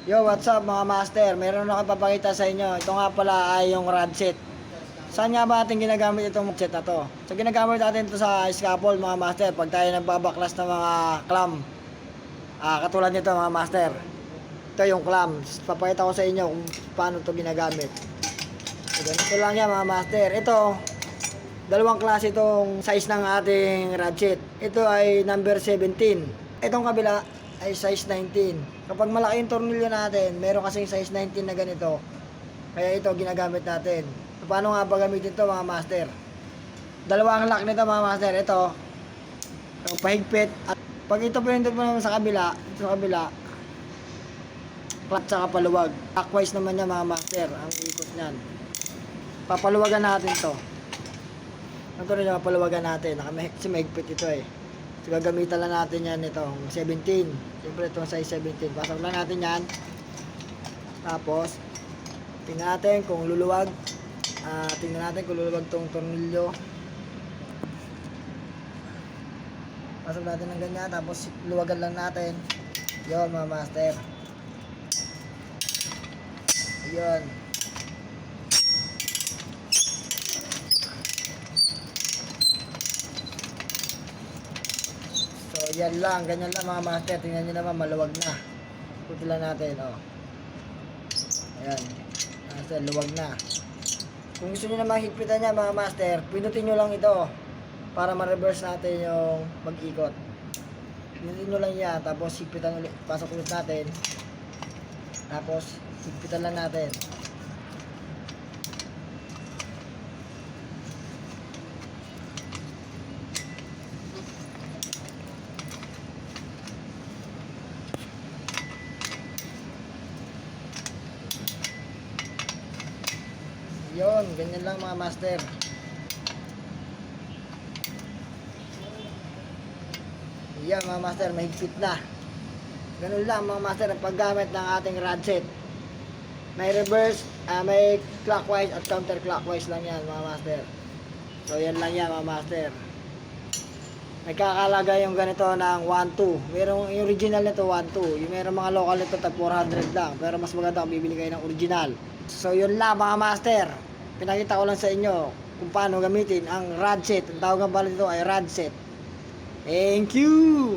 Yo, what's up mga master? Meron ako ipapakita sa inyo. Ito nga pala ay yung rod set. Saan nga ba ating ginagamit itong set na to? So ginagamit natin ito sa scaffold mga master. Pag tayo nagbabaklas ng mga clamp. Katulad nito mga master. Ito yung clamp. Papakita ko sa inyo kung paano ito ginagamit. So ganito lang yan mga master. Ito, dalawang klase itong size ng ating rod set. Ito ay number 17. Itong kabila ay size 19. Kapag malaki yung tornilyo natin, meron kasing size 19 na ganito. Kaya ito ginagamit natin. So, paano nga ba gamitin ito mga master? Dalawa ang lock nito mga master. Ito, yung pahigpit. At pag ito pinindot mo naman sa kabila, flat saka paluwag. Clockwise naman niya mga master, ang ikot niyan. Papaluwagan natin to. Ito rin yung papaluwagan natin. Kasi mahigpit ito eh. So, gagamitan lang natin yan itong 17. Siyempre itong size 17. Pasok lang natin yan. Tapos, tingnan natin kung luluwag. Tingnan natin kung luluwag itong tornilyo. Pasok natin ng ganyan. Tapos, luwagan lang natin. Yun mga master. Yun. So, yan lang. Ganyan lang mga master. Tingnan nyo naman, maluwag na. Puti lang natin, oh. Ayan. Master, luwag na. Kung gusto nyo naman higpitan niya mga master, pinutin nyo lang ito para ma-reverse natin yung mag-ikot. Pinutin nyo lang yan. Tapos, higpitan ulit. Pasok ulit natin. Tapos, higpitan lang natin. Yun, ganyan lang mga master. Yan mga master, mahigpit na. Ganun lang mga master ang paggamit ng ating rod set. May reverse, may clockwise at counterclockwise lang yan mga master. So yan lang yan mga master. May kakalaga yung ganito ng 1.2. Merong yung original nito 1.2. Yung merong mga local nito tag 400 lang. Pero mas maganda kung bibili kayo ng original. So yun lang mga master. Pinakita ko lang sa inyo kung paano gamitin ang rod set. Ang tawag nga pala dito ay rod set. Thank you!